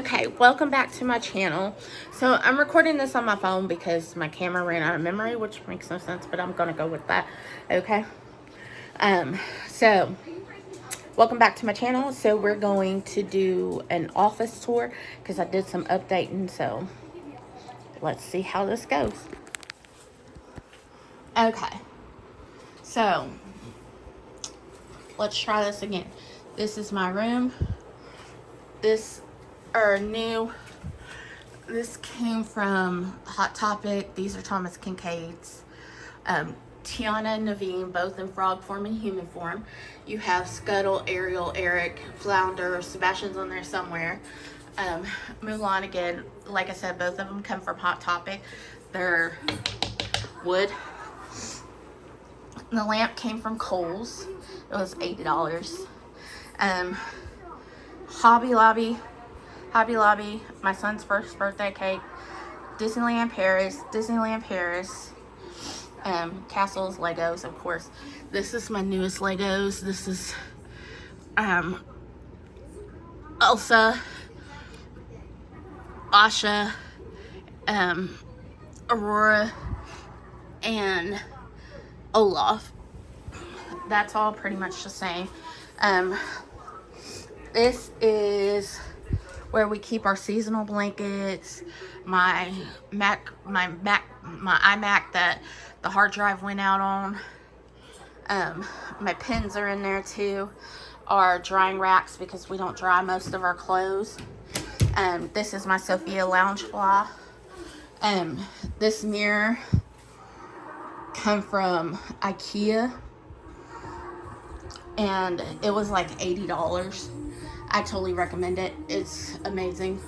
Okay, welcome back to my channel. So I'm recording this on my phone because my camera ran out of memory, which makes no sense, but I'm gonna go with that. Okay. So welcome back to my channel. So we're going to do an office tour because I did some updating. So let's see how this goes. Okay. So let's try this again. This is my room. This came from Hot Topic. These are Thomas Kincaid's. Tiana and Naveen, both in frog form and human form. You have Scuttle, Ariel, Eric, Flounder, Sebastian's on there somewhere. Mulan again, like I said, both of them come from Hot Topic. They're wood. The lamp came from Kohl's. It was $80. Hobby Lobby, my son's first birthday cake. Disneyland Paris. Castles, Legos, of course. This is my newest Legos. This is Elsa, Asha, Aurora, and Olaf. That's all pretty much the same. This is where we keep our seasonal blankets, my iMac that the hard drive went out on. My pins are in there too. Our drying racks because we don't dry most of our clothes. This is my Sophia Loungefly. This mirror come from IKEA and it was like $80. I totally recommend it. It's amazing.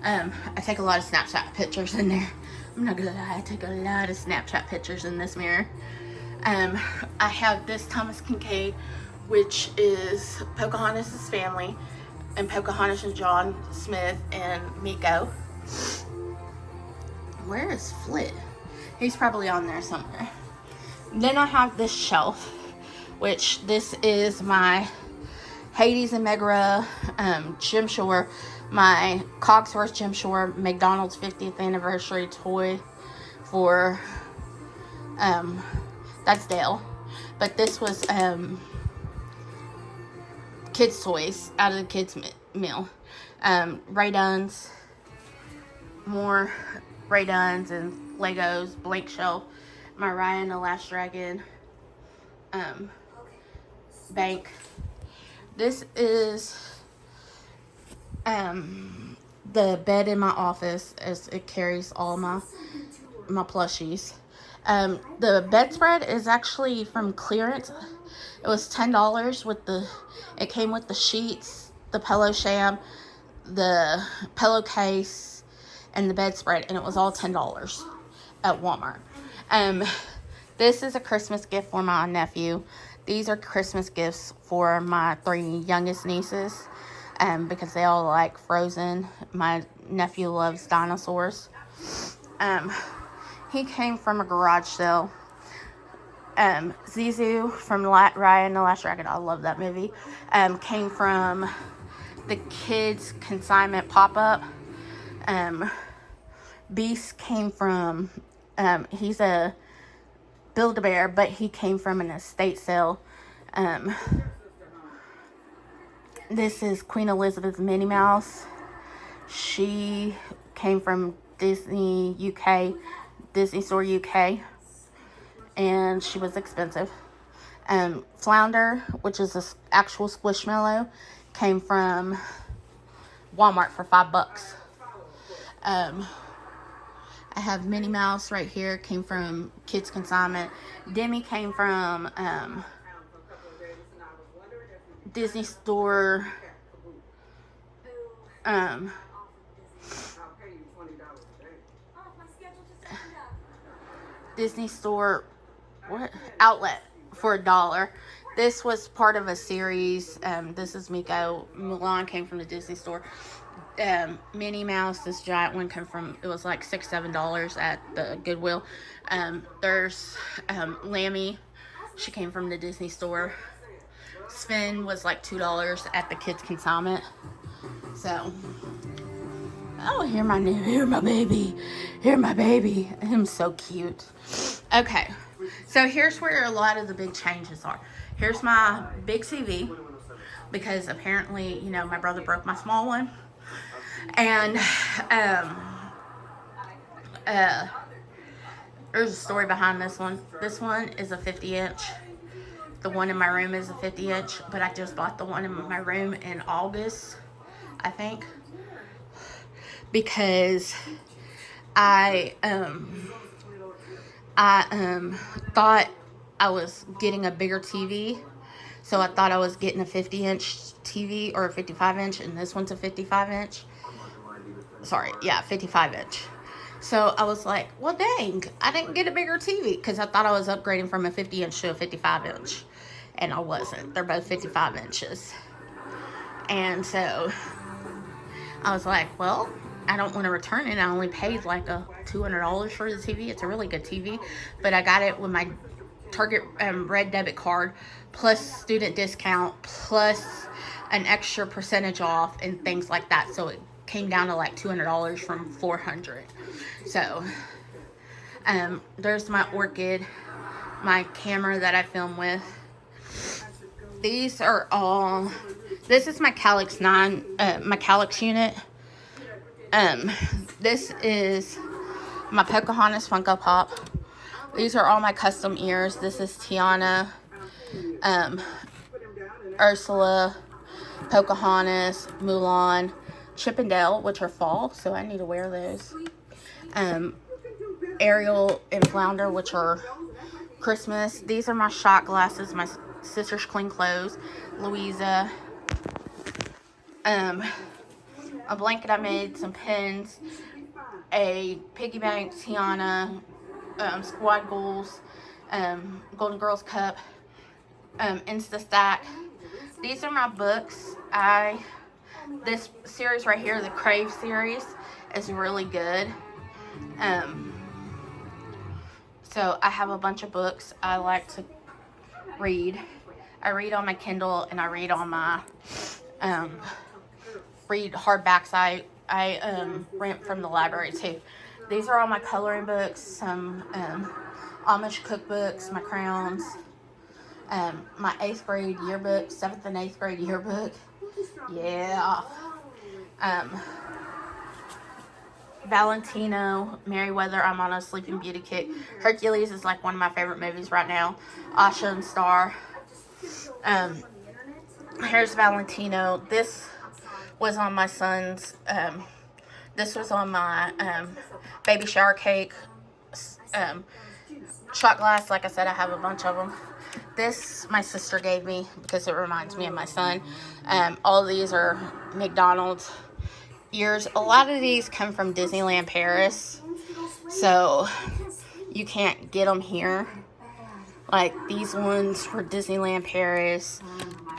I take a lot of Snapchat pictures in there. I'm not gonna lie, I take a lot of Snapchat pictures in this mirror. I have this Thomas Kincaid, which is Pocahontas' family, and Pocahontas and John Smith and Miko. Where is Flit? He's probably on there somewhere. Then I have this shelf, which this is my Hades and Megara Jim Shore, my Cogsworth Jim Shore McDonald's 50th anniversary toy for that's Dale, but this was kids toys out of the kids meal. Ray-Duns, more Ray-Duns and Legos, blank shelf, my Raya and the Last Dragon bank. This is the bed in my office, as it carries all my plushies. The bedspread is actually from clearance. It was $10 it came with the sheets, the pillow sham, the pillowcase, and the bedspread, and it was all $10 at Walmart. This is a Christmas gift for my nephew. These are Christmas gifts for my 3 youngest nieces, because they all like Frozen. My nephew loves dinosaurs. He came from a garage sale. Zizu from Raya and the Last Dragon, I love that movie, came from the kids consignment pop-up. Beast came from, he's a Build-A-Bear, but he came from an estate sale. This is Queen Elizabeth's Minnie Mouse. She came from Disney Store UK, and she was expensive. Flounder, which is an actual Squishmallow, came from Walmart for $5. I have Minnie Mouse right here, came from Kids Consignment. Demi came from Disney Store. Disney Store outlet for $1. This was part of a series. This is Miko. Mulan came from the Disney Store. Minnie Mouse, this giant one, it was like $6-7 at the Goodwill. There's Lammy. She came from the Disney Store. Sven was like $2 at the Kids Consignment. So Oh, here my baby. Here my baby. Him so cute. Okay. So here's where a lot of the big changes are. Here's my big TV because apparently, you know, my brother broke my small one. And there's a story behind this one. This one is a 50-inch. The one in my room is a 50-inch, but I just bought the one in my room in August, I think, because I thought I was getting a bigger TV, so I thought I was getting a 50-inch TV or a 55-inch, and this one's a 55-inch. Sorry, yeah, 55-inch. So I was like, well, dang, I didn't get a bigger TV because I thought I was upgrading from a 50-inch to a 55-inch, and I wasn't. They're both 55 inches. And so I was like, well, I don't want to return it. I only paid like a $200 for the TV. It's a really good TV, but I got it with my Target Red debit card plus student discount plus an extra percentage off and things like that. So it came down to like $200 from $400. So there's my Orchid, my camera that I film with. These are all. This is my Calyx 9, my Calyx unit. This is my Pocahontas Funko Pop. These are all my custom ears. This is Tiana, Ursula, Pocahontas, Mulan, Chip and Dale, which are fall, so I need to wear those. Ariel and Flounder, which are Christmas. These are my shot glasses, my sister's clean clothes, Louisa. A blanket I made, some pins, a piggy bank, Tiana, Squad Goals, Golden Girls Cup, Insta Stack. These are my books. This series right here, the Crave series, is really good. So I have a bunch of books I like to read. I read on my Kindle and I read on my read hardbacks. I rent from the library too. These are all my coloring books, some Amish cookbooks, my crayons, my 8th grade yearbook, 7th and 8th grade yearbook. Yeah. Valentino, Merryweather, I'm on a Sleeping Beauty kick. Hercules is like one of my favorite movies right now. Asha and Star. Here's Valentino. This was on my son's, this was on my baby shower cake shot glass. Like I said, I have a bunch of them. This my sister gave me because it reminds me of my son. All of these are McDonald's ears. A lot of these come from Disneyland Paris, so you can't get them here. Like these ones were Disneyland Paris.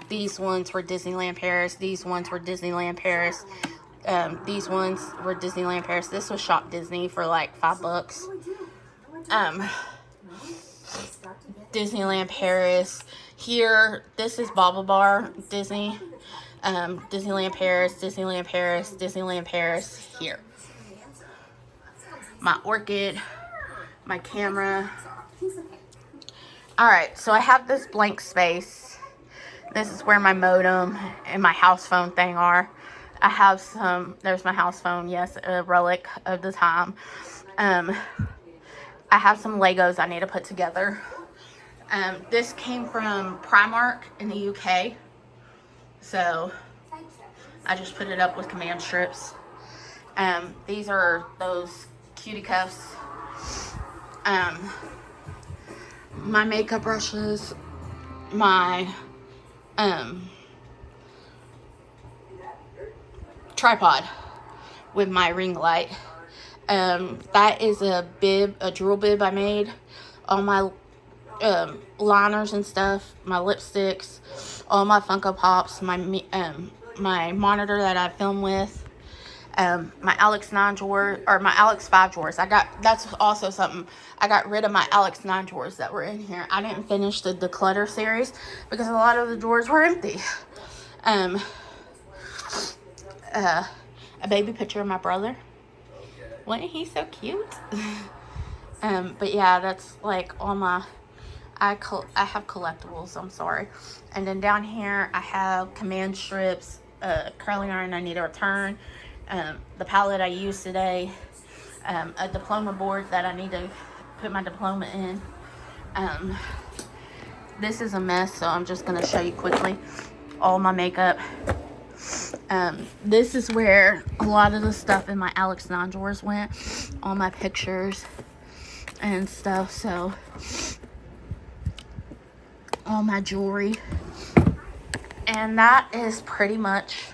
These ones were Disneyland Paris. These ones were Disneyland Paris. These ones were Disneyland Paris. This was Shop Disney for like $5. Disneyland Paris. Here, this is Baba Bar Disney. Disneyland Paris, Disneyland Paris, Disneyland Paris. Here. My Orchid. My camera. Alright, so I have this blank space. This is where my modem and my house phone thing are. I have some, there's my house phone, yes, a relic of the time. I have some Legos I need to put together. This came from Primark in the UK. So, I just put it up with command strips. These are those cutie cuffs. My makeup brushes. My, tripod with my ring light. That is a bib, a drill bib I made. All my liners and stuff, my lipsticks, all my Funko Pops, my monitor that I film with, my Alex 9 drawer, or my Alex 5 drawers. That's also something. I got rid of my Alex 9 drawers that were in here. I didn't finish the declutter series because a lot of the drawers were empty. a baby picture of my brother. Wasn't he so cute? But yeah, that's like all my, I have collectibles, I'm sorry. And then down here, I have command strips, curling iron I need to return, the palette I used today, a diploma board that I need to put my diploma in. This is a mess, so I'm just going to show you quickly all my makeup. This is where a lot of the stuff in my Alex 9 drawers went, all my pictures and stuff, so all my jewelry. And that is pretty much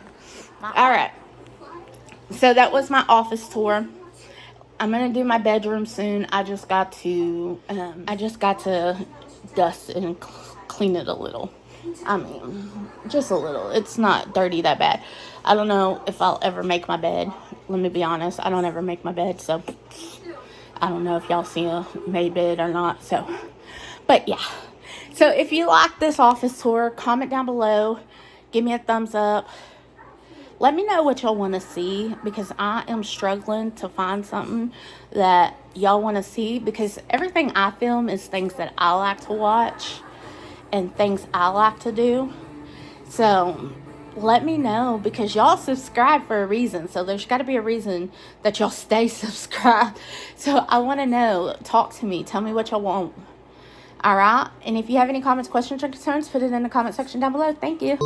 all right. So that was my office tour. I'm gonna do my bedroom soon. I just got to dust and clean it a little. I mean, just a little. It's not dirty that bad. I don't know if I'll ever make my bed. Let me be honest. I don't ever make my bed, so I don't know if y'all see a made bed or not. So, but yeah. So if you like this office tour, comment down below. Give me a thumbs up. Let me know what y'all want to see, because I am struggling to find something that y'all want to see, because everything I film is things that I like to watch and things I like to do. So let me know, because y'all subscribe for a reason. So there's got to be a reason that y'all stay subscribed. So I want to know. Talk to me. Tell me what y'all want. All right. And if you have any comments, questions, or concerns, put it in the comment section down below. Thank you.